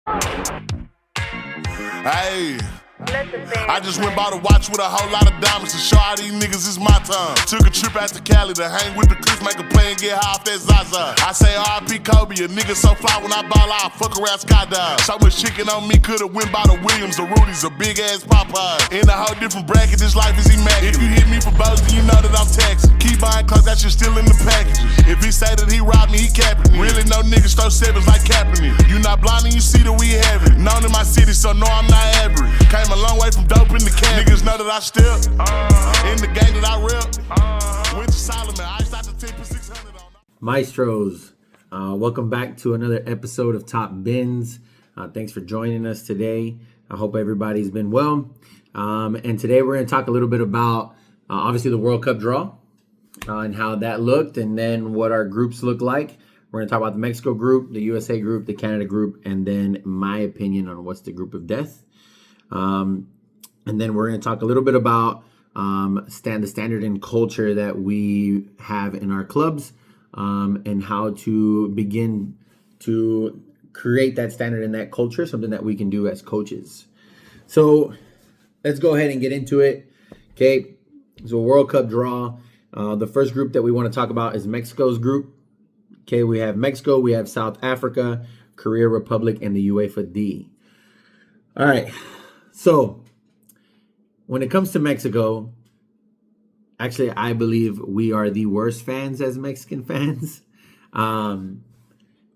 Hey, I just went bought a watch with a whole lot of diamonds to show all these niggas it's my time. Took a trip out to Cali to hang with the clips, make a play and get high off that Zaza. I say R.I.P. Kobe, a nigga so fly when I ball out, fuck around skydive. So much chicken on me, could've went by the Williams, the Rudy's, a big ass Popeye. In a whole different bracket, this life is immaculate. If you hit me for bows, then you know that I'm taxing. Keep buying clothes, that shit still in the packages. If he say that he robbed me, he capping me. Really no niggas throw sevens like Kaepernick. You not blind and you see that we have it. Known in my city, so no, I'm not average. Came a long way from dope in the can. Niggas know that I step in the game that I rep. Went to Solomon, I out the 10 for 600 on. Maestros, welcome back to another episode of Top Bins. Thanks for joining us today. I hope everybody's been well. And today we're going to talk a little bit about obviously the World Cup draw and how that looked, and then what our groups look like. We're going to talk about the Mexico group, the USA group, the Canada group, and then my opinion on what's the group of death. And then we're going to talk a little bit about the standard and culture that we have in our clubs, and how to begin to create that standard and that culture, something that we can do as coaches. So let's go ahead and get into it. Okay, so World Cup draw. The first group that we want to talk about is Mexico's group. Okay, we have Mexico, we have South Africa, Korea Republic, and the UEFA D. All right, so when it comes to Mexico, actually, I believe we are the worst fans as Mexican fans.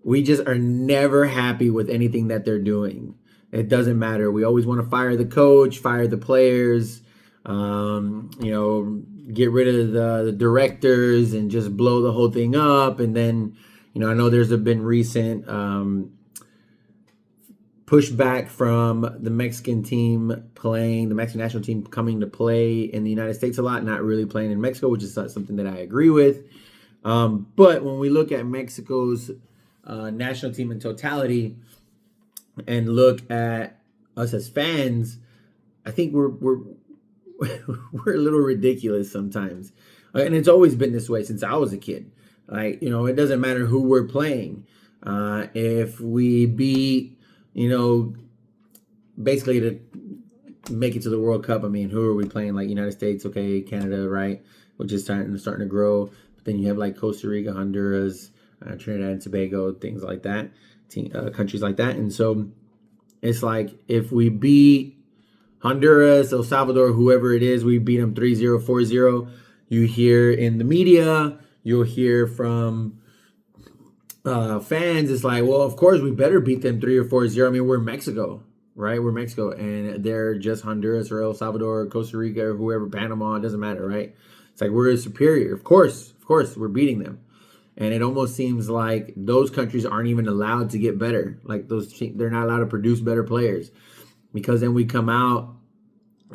We just are never happy with anything that they're doing. It doesn't matter. We always want to fire the coach, fire the players, get rid of the directors and just blow the whole thing up. And then, I know there's been recent pushback from the Mexican team playing, the Mexican national team coming to play in the United States a lot, not really playing in Mexico, which is something that I agree with. But when we look at Mexico's national team in totality and look at us as fans, I think we're we're a little ridiculous sometimes. And it's always been this way since I was a kid. It doesn't matter who we're playing. If we beat, basically to make it to the World Cup, who are we playing? Like United States, okay, Canada, right? Which is starting to grow. But then you have like Costa Rica, Honduras, Trinidad and Tobago, things like that, countries like that. And so it's like if we beat Honduras, El Salvador, whoever it is, we beat them 3-0, 4-0. You hear in the media, you'll hear from fans, it's like, well, of course, we better beat them 3 or 4-0. We're Mexico, right? We're Mexico, and they're just Honduras or El Salvador or Costa Rica or whoever, Panama, it doesn't matter, right? It's like we're superior. Of course, we're beating them. And it almost seems like those countries aren't even allowed to get better. Like they're not allowed to produce better players. Because then we come out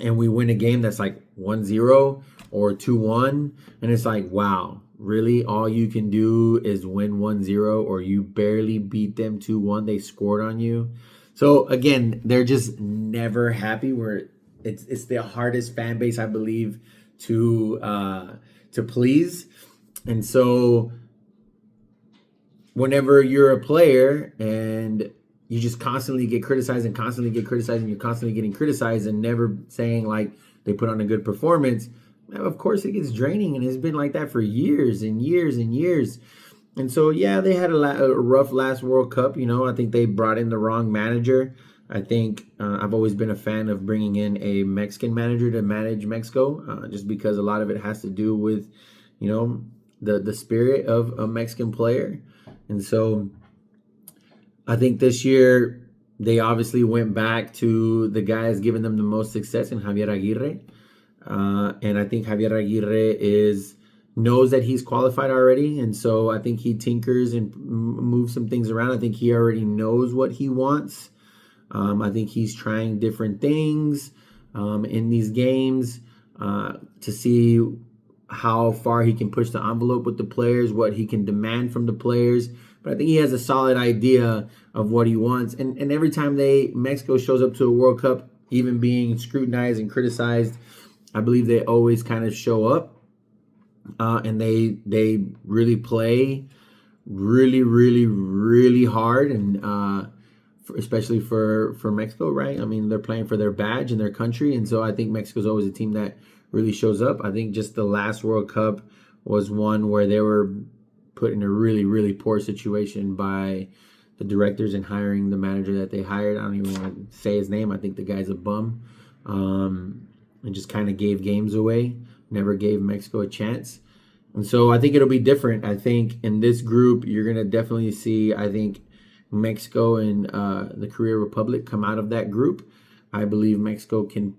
and we win a game that's like 1-0 or 2-1. And it's like, wow, really? All you can do is win 1-0, or you barely beat them 2-1. They scored on you. So again, they're just never happy. It's the hardest fan base, I believe, to please. And so whenever you're a player and you just constantly get criticized and you're constantly getting criticized and never saying like they put on a good performance, of course it gets draining, and it's been like that for years and years and years. And so, yeah, they had a rough last World Cup. I think they brought in the wrong manager. I think I've always been a fan of bringing in a Mexican manager to manage Mexico, just because a lot of it has to do with, the spirit of a Mexican player. And so I think this year they obviously went back to the guy that's given them the most success in Javier Aguirre. And I think Javier Aguirre knows that he's qualified already. And so I think he tinkers and moves some things around. I think he already knows what he wants. I think he's trying different things in these games to see how far he can push the envelope with the players, what he can demand from the players. But I think he has a solid idea of what he wants. And every time Mexico shows up to a World Cup, even being scrutinized and criticized, I believe they always kind of show up. And they really play really, really, really hard. And especially for Mexico, right? I mean, they're playing for their badge and their country, and so I think Mexico's always a team that really shows up. I think just the last World Cup was one where they were put in a really, really poor situation by the directors in hiring the manager that they hired. I don't even want to say his name. I think the guy's a bum, and just kind of gave games away, never gave Mexico a chance. And so I think it'll be different. I think in this group, you're going to definitely see, I think, Mexico and the Korea Republic come out of that group. I believe Mexico can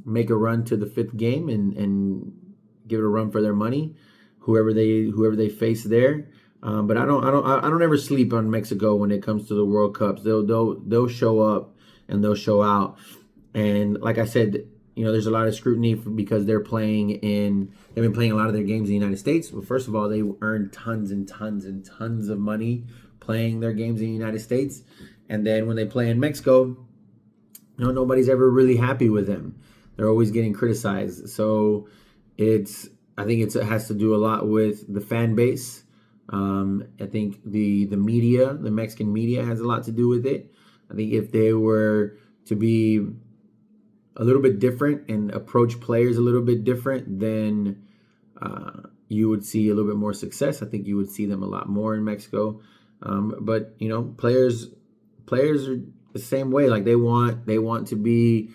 make a run to the fifth game and give it a run for their money, whoever they face there. But I don't ever sleep on Mexico when it comes to the World Cups. They'll show up and they'll show out. And like I said, there's a lot of scrutiny because they've been playing a lot of their games in the United States. Well, first of all, they earn tons and tons and tons of money playing their games in the United States. And then when they play in Mexico, nobody's ever really happy with them. They're always getting criticized. So I think it has to do a lot with the fan base. I think the media, the Mexican media, has a lot to do with it. I think if they were to be a little bit different and approach players a little bit different, then you would see a little bit more success. I think you would see them a lot more in Mexico. But players are the same way. Like they want to be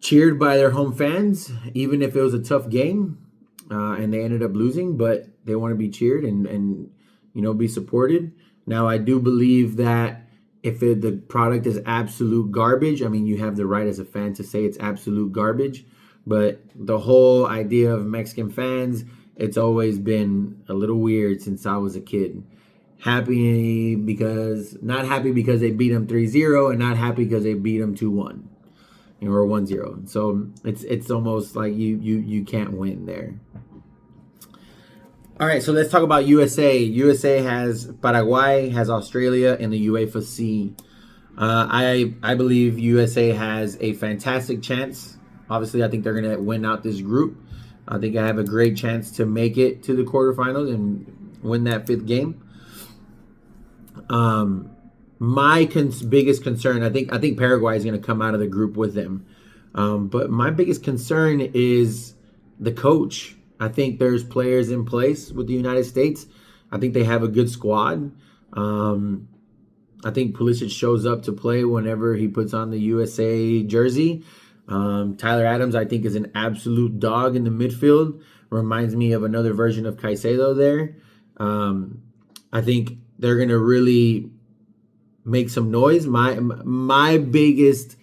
cheered by their home fans, even if it was a tough game and they ended up losing. But they want to be cheered and be supported. Now, I do believe that if the product is absolute garbage, I mean, you have the right as a fan to say it's absolute garbage. But the whole idea of Mexican fans, it's always been a little weird since I was a kid. Not happy because they beat them 3-0 and not happy because they beat them 2-1 or 1-0. So it's almost like you can't win there. All right, so let's talk about USA. USA has Paraguay, has Australia, and the UEFA C. I believe USA has a fantastic chance. Obviously, I think they're going to win out this group. I think I have a great chance to make it to the quarterfinals and win that fifth game. My biggest concern, I think Paraguay is going to come out of the group with them. But my biggest concern is the coach. I think there's players in place with the United States. I think they have a good squad. I think Pulisic shows up to play whenever he puts on the USA jersey. Tyler Adams, I think, is an absolute dog in the midfield. Reminds me of another version of Caicedo there. I think they're going to really make some noise. My biggest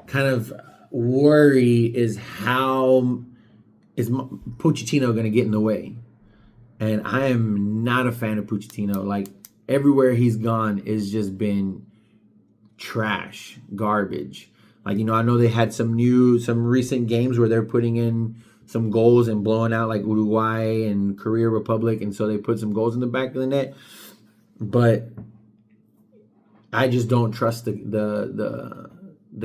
kind of worry is how is Pochettino going to get in the way. And I am not a fan of Pochettino. Like, everywhere he's gone has just been trash, garbage. Like, I know they had some recent games where they're putting in some goals and blowing out like Uruguay and Korea Republic, and so they put some goals in the back of the net. But I just don't trust the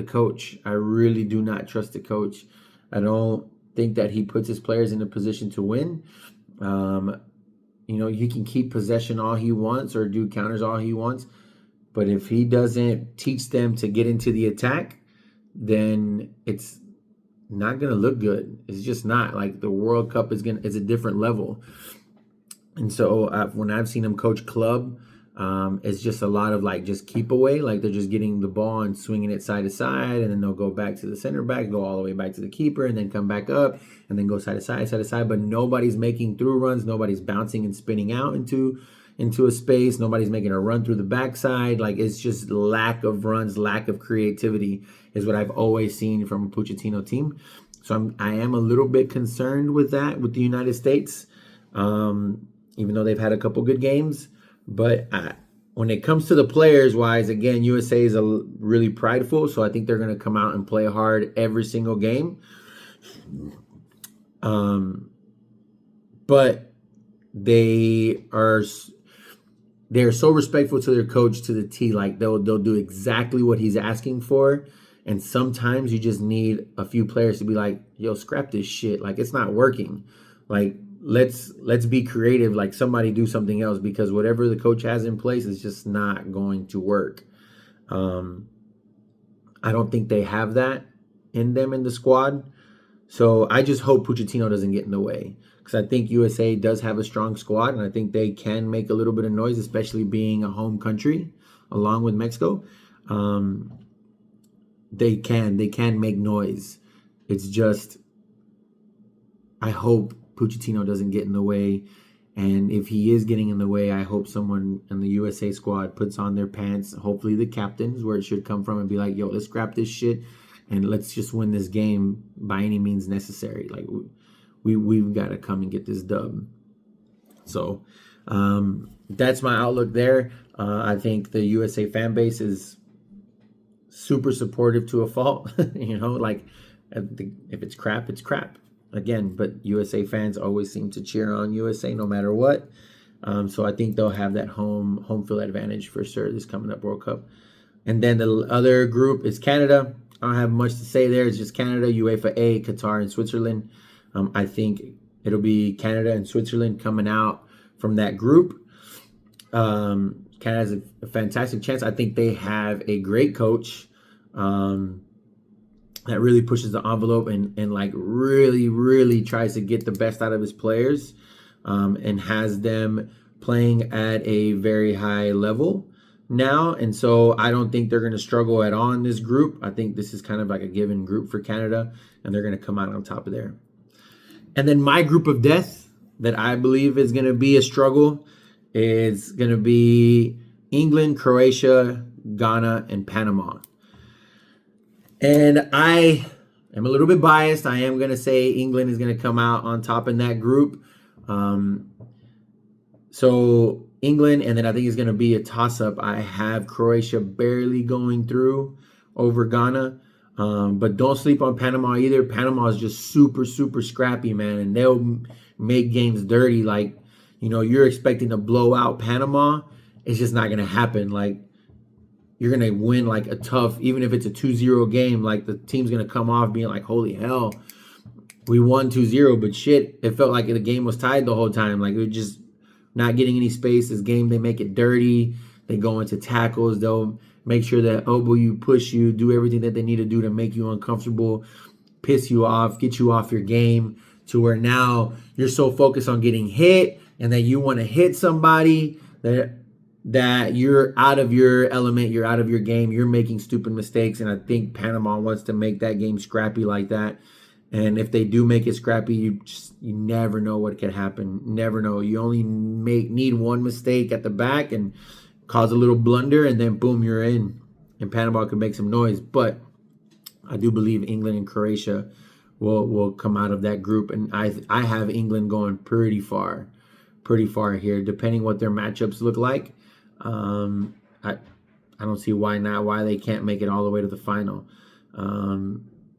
coach. I really do not trust the coach. I don't think that he puts his players in a position to win. He can keep possession all he wants or do counters all he wants, but if he doesn't teach them to get into the attack, then it's not going to look good. It's just not. Like, the World Cup is a different level. And so when I've seen him coach club, it's just a lot of just keep away. Like, they're just getting the ball and swinging it side to side, and then they'll go back to the center back, go all the way back to the keeper, and then come back up, and then go side to side. But nobody's making through runs. Nobody's bouncing and spinning out into a space. Nobody's making a run through the backside. Like, it's just lack of runs, lack of creativity is what I've always seen from a Pochettino team. So I am a little bit concerned with that with the United States, even though they've had a couple good games. But when it comes to the players-wise, again, USA is really prideful, so I think they're going to come out and play hard every single game. But they're so respectful to their coach to the T. Like, they'll do exactly what he's asking for. And sometimes you just need a few players to be like, yo, scrap this shit. Like, it's not working. Like, let's be creative. Like, somebody do something else, because whatever the coach has in place is just not going to work. I don't think they have that in them in the squad. So I just hope Pochettino doesn't get in the way, because I think USA does have a strong squad, and I think they can make a little bit of noise, especially being a home country along with Mexico. They can make noise. It's just, I hope Pochettino doesn't get in the way. And if he is getting in the way, I hope someone in the USA squad puts on their pants, hopefully the captains, where it should come from, and be like, yo, let's scrap this shit and let's just win this game by any means necessary. Like, we've got to come and get this dub. So that's my outlook there. I think the USA fan base is super supportive to a fault. Like, if it's crap, it's crap. Again, but USA fans always seem to cheer on USA no matter what. So I think they'll have that home field advantage for sure this coming up World Cup. And then the other group is Canada. I don't have much to say there. It's just Canada, UEFA A, Qatar, and Switzerland. I think it'll be Canada and Switzerland coming out from that group. Canada has a fantastic chance. I think they have a great coach that really pushes the envelope and like really, really tries to get the best out of his players, and has them playing at a very high level now. And so I don't think they're going to struggle at all in this group. I think this is kind of like a given group for Canada, and they're going to come out on top of there. And then my group of death that I believe is going to be a struggle is going to be England, Croatia, Ghana, and Panama. And I am a little bit biased. I am going to say England is going to come out on top in that group. So England, and then I think it's going to be a toss-up. I have Croatia barely going through over Ghana. But don't sleep on Panama either. Panama is just super, super scrappy, man. And they'll make games dirty. Like, you're expecting to blow out Panama. It's just not going to happen. Like, you're going to win like a tough, even if it's a 2-0 game, like the team's going to come off being like, holy hell, we won 2-0, but shit, it felt like the game was tied the whole time. Like, we're just not getting any space. This game, they make it dirty. They go into tackles. They'll make sure that elbow you, push you, do everything that they need to do to make you uncomfortable, piss you off, get you off your game, to where now you're so focused on getting hit and that you want to hit somebody that you're out of your element, you're out of your game, you're making stupid mistakes. And I think Panama wants to make that game scrappy like that. And if they do make it scrappy, you never know what could happen. Never know. You only need one mistake at the back and cause a little blunder, and then boom, you're in. And Panama could make some noise. But I do believe England and Croatia will come out of that group. And I have England going pretty far here, depending what their matchups look like. I don't see why they can't make it all the way to the final.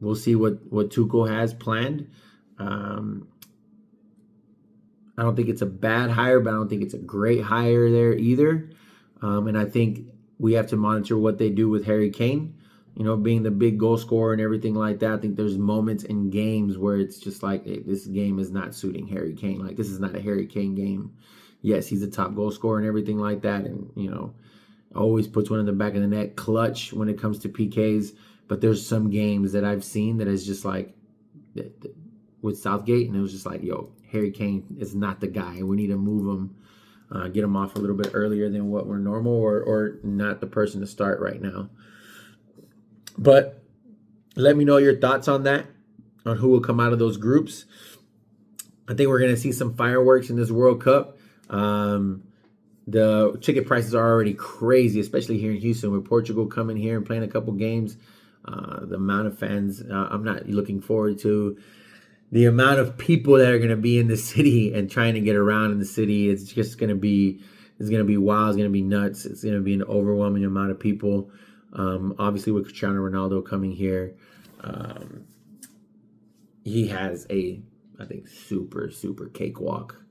We'll see what Tuchel has planned. I don't think it's a bad hire, but I don't think it's a great hire there either. And I think we have to monitor what they do with Harry Kane, being the big goal scorer and everything like that. I think there's moments in games where it's just like, hey, this game is not suiting Harry Kane. Like, this is not a Harry Kane game. Yes, he's a top goal scorer and everything like that. And, always puts one in the back of the net, clutch when it comes to PKs. But there's some games that I've seen that is just like with Southgate, and it was just like, yo, Harry Kane is not the guy. We need to move him, get him off a little bit earlier than what we're normal, or not the person to start right now. But let me know your thoughts on that, on who will come out of those groups. I think we're going to see some fireworks in this World Cup. The ticket prices are already crazy, especially here in Houston, with Portugal coming here and playing a couple games. The amount of fans, I'm not looking forward to the amount of people that are going to be in the city and trying to get around in the city. It's just going to be, wild. It's going to be nuts. It's going to be an overwhelming amount of people. Obviously with Cristiano Ronaldo coming here, he has I think super, super cakewalk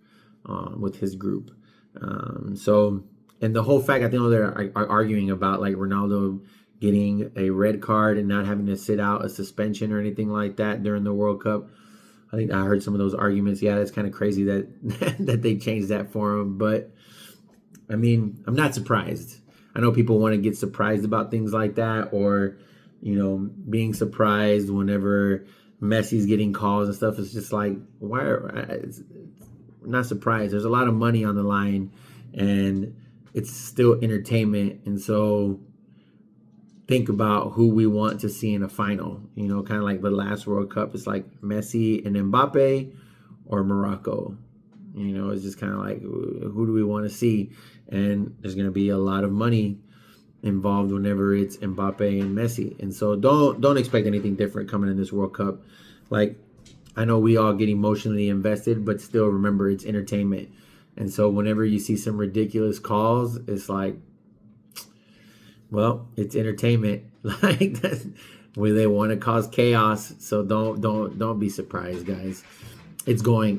with his group. And the whole fact, I think they're arguing about like Ronaldo getting a red card and not having to sit out a suspension or anything like that during the World Cup. I think I heard some of those arguments. Yeah, that's kind of crazy that that they changed that for him. But I mean, I'm not surprised. I know people want to get surprised about things like that, or, being surprised whenever Messi's getting calls and stuff. It's just like, why it's not surprised. There's a lot of money on the line, and it's still entertainment. And so think about who we want to see in a final, kind of like the last World Cup. It's like Messi and Mbappe or Morocco. It's just kind of like, who do we want to see? And there's going to be a lot of money involved whenever it's Mbappe and Messi. And so don't expect anything different coming in this World Cup. Like, I know we all get emotionally invested, but still remember, it's entertainment. And so whenever you see some ridiculous calls, it's like, well, it's entertainment. Like, that's where they want to cause chaos. So don't be surprised, guys. It's going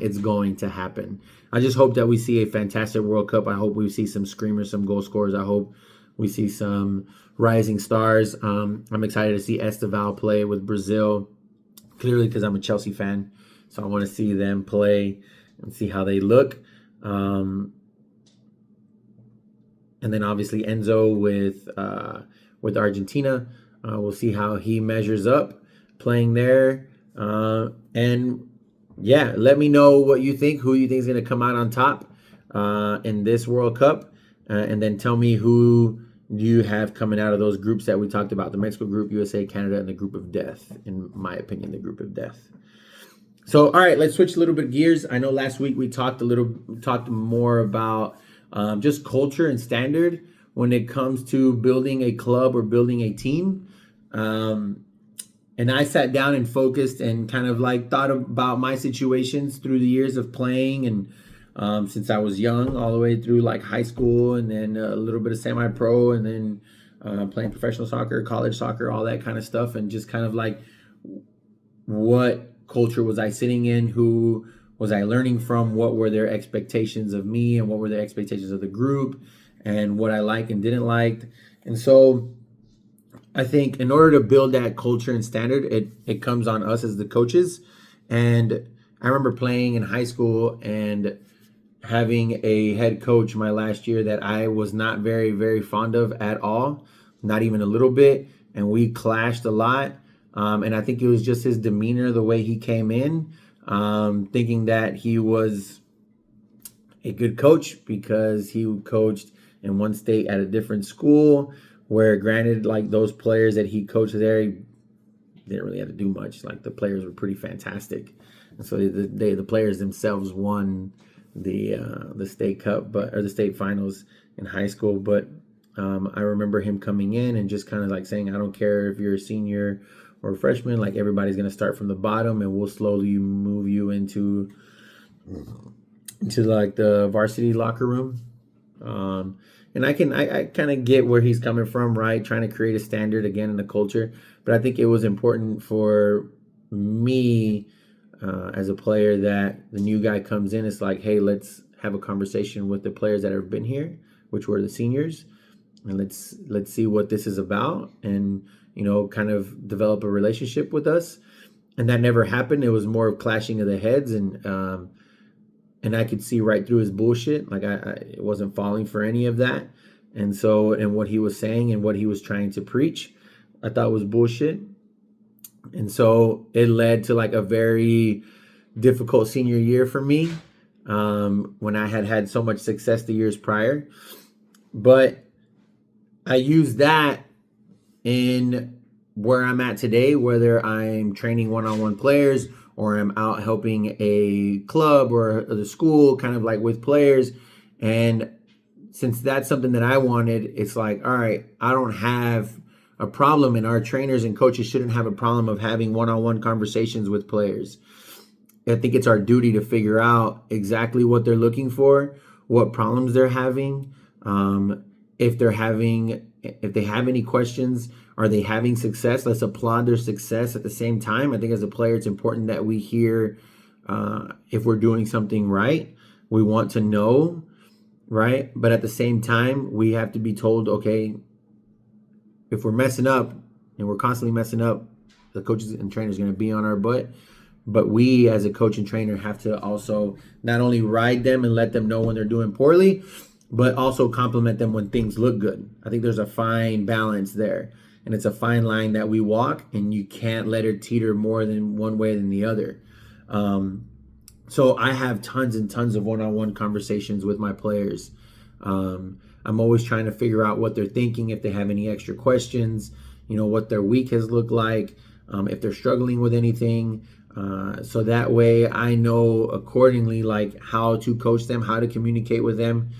to happen. I just hope that we see a fantastic World Cup. I hope we see some screamers, some goal scorers. I hope we see some rising stars. I'm excited to see Esteval play with Brazil, clearly because I'm a Chelsea fan. So I want to see them play and see how they look. And then obviously Enzo with Argentina. We'll see how he measures up playing there. And yeah, let me know what you think, who you think is going to come out on top in this World Cup. And then tell me who you have coming out of those groups that we talked about, the Mexico group, USA, Canada, and the group of death. In my opinion, the group of death. So, all right, let's switch a little bit gears. I know last week we talked more about just culture and standard when it comes to building a club or building a team. And I sat down and focused and kind of like thought about my situations through the years of playing, and since I was young all the way through like high school, and then a little bit of semi-pro, and then playing professional soccer, college soccer, all that kind of stuff. And just kind of like, what culture was I sitting in? Who was I learning from? What were their expectations of me, and what were their expectations of the group, and what I liked and didn't like? And so I think in order to build that culture and standard, it comes on us as the coaches. And I remember playing in high school and having a head coach my last year that I was not very, very fond of at all, not even a little bit. And we clashed a lot. And I think it was just his demeanor, the way he came in, thinking that he was a good coach because he coached in one state at a different school, where granted, like those players that he coached there, he didn't really have to do much. Like the players were pretty fantastic. And so the players themselves won the state cup, or the state finals in high school. But I remember him coming in and just kind of like saying, I don't care if you're a senior or a freshman, like everybody's going to start from the bottom, and we'll slowly move you into like the varsity locker room. And I kind of get where he's coming from, right? Trying to create a standard again in the culture. But I think it was important for me as a player that the new guy comes in. It's like, hey, let's have a conversation with the players that have been here, which were the seniors, and let's see what this is about, and kind of develop a relationship with us. And that never happened. It was more of clashing of the heads, and I could see right through his bullshit. Like I wasn't falling for any of that. And so, and what he was saying and what he was trying to preach, I thought was bullshit. And so it led to like a very difficult senior year for me, when I had so much success the years prior. But I used that in where I'm at today, whether I'm training one-on-one players or I'm out helping a club or the school, kind of like with players. And since that's something that I wanted, it's like, all right, I don't have a problem, and our trainers and coaches shouldn't have a problem of having one-on-one conversations with players. I think it's our duty to figure out exactly what they're looking for, what problems they're having, if they have any questions. Are they having success? Let's applaud their success at the same time. I think as a player, it's important that we hear if we're doing something right. We want to know, right? But at the same time, we have to be told, okay, if we're messing up and we're constantly messing up, the coaches and trainers are going to be on our butt. But we as a coach and trainer have to also not only ride them and let them know when they're doing poorly, but also compliment them when things look good. I think there's a fine balance there. And it's a fine line that we walk, and you can't let it teeter more than one way than the other. So I have tons and tons of one-on-one conversations with my players. I'm always trying to figure out what they're thinking, if they have any extra questions, what their week has looked like, if they're struggling with anything. So that way I know accordingly, like how to coach them, how to communicate with them.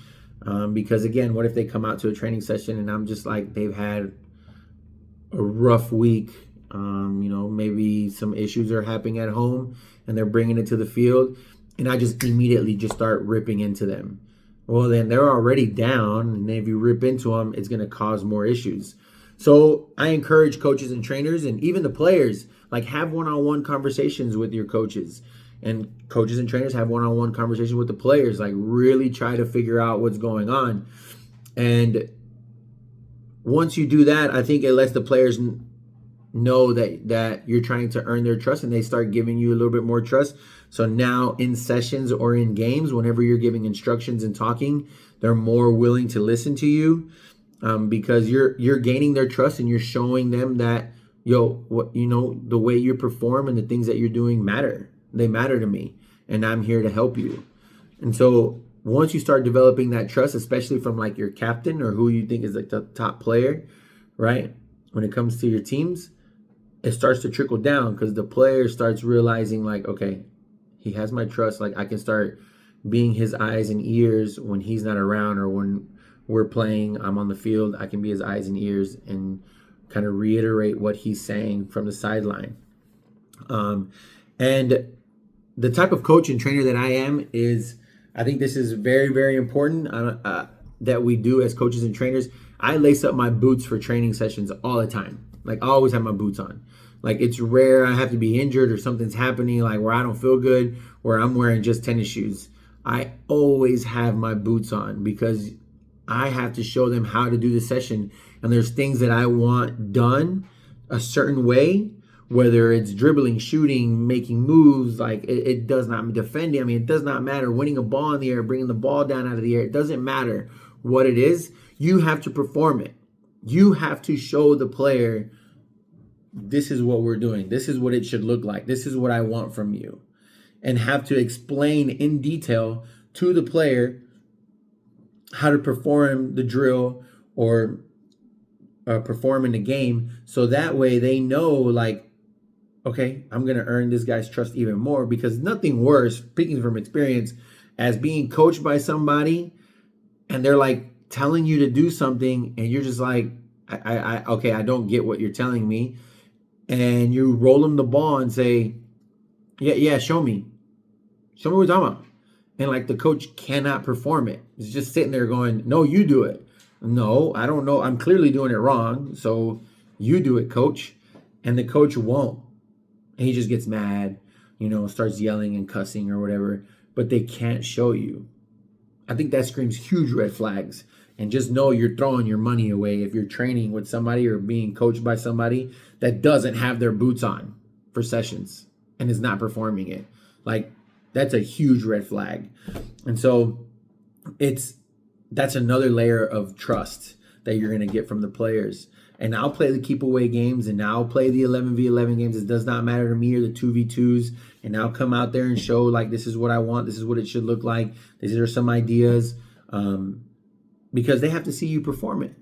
Because again, what if they come out to a training session and I'm just like, they've had a rough week, maybe some issues are happening at home and they're bringing it to the field, and I just immediately just start ripping into them. Well, then they're already down, and if you rip into them, it's going to cause more issues. So I encourage coaches and trainers and even the players, like, have one-on-one conversations with your coaches, and coaches and trainers have one-on-one conversations with the players. Like, really try to figure out what's going on. And once you do that, I think it lets the players know that you're trying to earn their trust, and they start giving you a little bit more trust. So now in sessions or in games, whenever you're giving instructions and talking, they're more willing to listen to you, because you're gaining their trust, and you're showing them that, the way you perform and the things that you're doing matter. They matter to me, and I'm here to help you. And so once you start developing that trust, especially from like your captain or who you think is like the top player, right? When it comes to your teams, it starts to trickle down, because the player starts realizing, like, okay, he has my trust. Like, I can start being his eyes and ears when he's not around, or when we're playing, I'm on the field, I can be his eyes and ears and kind of reiterate what he's saying from the sideline. And the type of coach and trainer that I am is, I think this is very, very important that we do as coaches and trainers. I lace up my boots for training sessions all the time. Like, I always have my boots on. Like, it's rare I have to be injured or something's happening, like where I don't feel good, where I'm wearing just tennis shoes. I always have my boots on, because I have to show them how to do the session. And there's things that I want done a certain way, whether it's dribbling, shooting, making moves, like it does not, defending. I mean, it does not matter. Winning a ball in the air, bringing the ball down out of the air. It doesn't matter what it is. You have to perform it. You have to show the player, this is what we're doing. This is what it should look like. This is what I want from you. And have to explain in detail to the player how to perform the drill or perform in the game. So that way they know, like, okay, I'm going to earn this guy's trust even more. Because nothing worse, speaking from experience, as being coached by somebody and they're like telling you to do something and you're just like, I don't get what you're telling me. And you roll them the ball and say, yeah, show me what we're talking about. And like, the coach cannot perform it. He's just sitting there going, no, you do it. No, I don't know. I'm clearly doing it wrong. So you do it, coach. And the coach won't. And he just gets mad, starts yelling and cussing or whatever. But they can't show you. I think that screams huge red flags. And just know you're throwing your money away if you're training with somebody or being coached by somebody that doesn't have their boots on for sessions and is not performing it. Like, that's a huge red flag. And so that's another layer of trust that you're going to get from the players. And I'll play the keep away games, and I'll play the 11v11 games. It does not matter to me, or the 2v2s. And I'll come out there and show, like, this is what I want. This is what it should look like. These are some ideas. Because they have to see you perform it.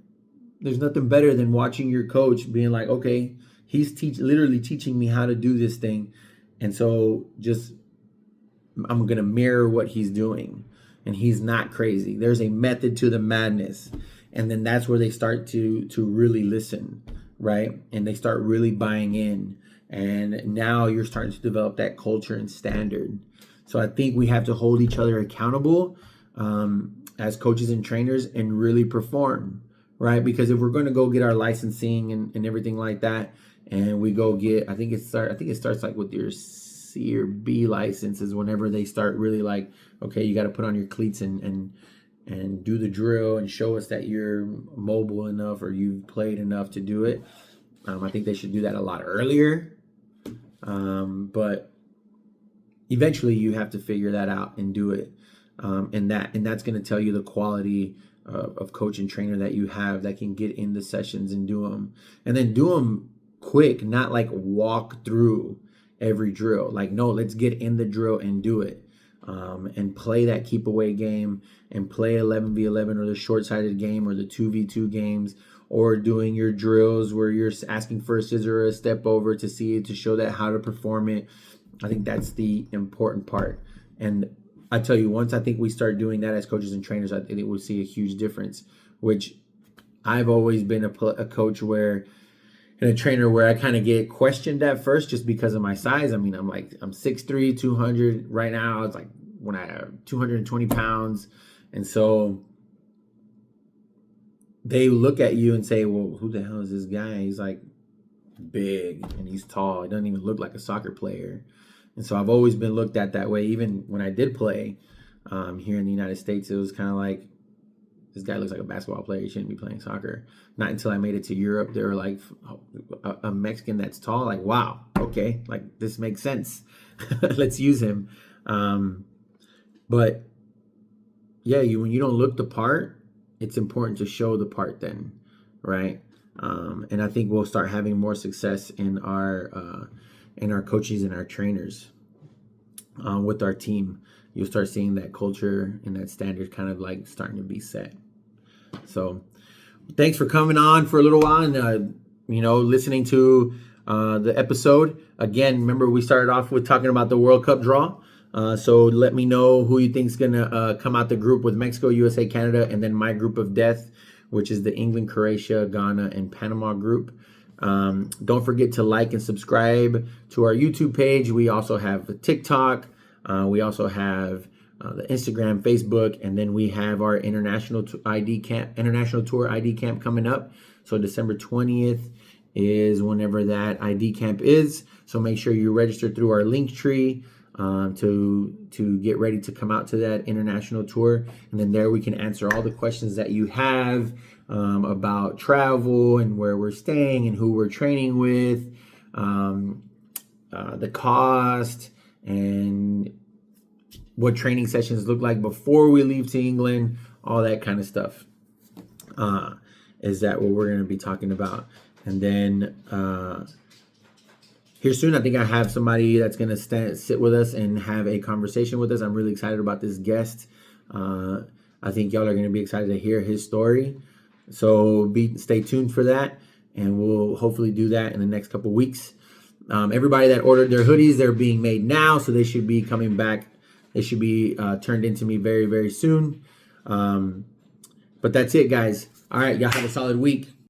There's nothing better than watching your coach being like, okay, he's literally teaching me how to do this thing. And so I'm going to mirror what he's doing. And he's not crazy. There's a method to the madness. And then that's where they start to really listen, right? And they start really buying in. And now you're starting to develop that culture and standard. So I think we have to hold each other accountable as coaches and trainers and really perform, right? Because if we're going to go get our licensing and everything like that, and we go get, I think it starts like with your C or B licenses, whenever they start really like, okay, you got to put on your cleats and do the drill and show us that you're mobile enough or you've played enough to do it. I think they should do that a lot earlier. But eventually you have to figure that out and do it. and that's going to tell you the quality of coach and trainer that you have that can get in the sessions and do them, and then do them quick, not like walk through every drill. Like, no, let's get in the drill and do it, and play that keep away game, and play 11v11 or the short-sided game or the 2v2 games, or doing your drills where you're asking for a scissor or a step over to see it, to show that how to perform it. I think that's the important part. And I tell you, once I think we start doing that as coaches and trainers, I think we'll see a huge difference, which I've always been a coach where, and a trainer where I kind of get questioned at first just because of my size. I mean, I'm 6'3", 200 right now. It's like when I have 220 pounds. And so they look at you and say, well, who the hell is this guy? He's like big and he's tall. He doesn't even look like a soccer player. And so I've always been looked at that way. Even when I did play here in the United States, it was kind of like, this guy looks like a basketball player. He shouldn't be playing soccer. Not until I made it to Europe, they were like, oh, a Mexican that's tall. Like, wow, okay, like this makes sense. Let's use him. But yeah, when you don't look the part, it's important to show the part then, right? And I think we'll start having more success in our coaches and our trainers with our team. You'll start seeing that culture and that standard kind of like starting to be set. So thanks for coming on for a little while and, listening to the episode. Again, remember we started off with talking about the World Cup draw. So let me know who you think is going to come out the group with Mexico, USA, Canada, and then my group of death, which is the England, Croatia, Ghana, and Panama group. Don't forget to like and subscribe to our YouTube page. We also have a TikTok. We also have the Instagram, Facebook, and then we have our international tour ID camp coming up. So December 20th is whenever that ID camp is. So make sure you register through our Linktree to get ready to come out to that international tour. And then there we can answer all the questions that you have about travel and where we're staying and who we're training with, the cost, and what training sessions look like before we leave to England, all that kind of stuff. Is that what we're going to be talking about? And then here soon, I think I have somebody that's going to sit with us and have a conversation with us. I'm really excited about this guest. I think y'all are going to be excited to hear his story. So stay tuned for that, and we'll hopefully do that in the next couple weeks. Everybody that ordered their hoodies, they're being made now, so they should be coming back. They should be turned into me very, very soon. But that's it, guys. All right, y'all have a solid week.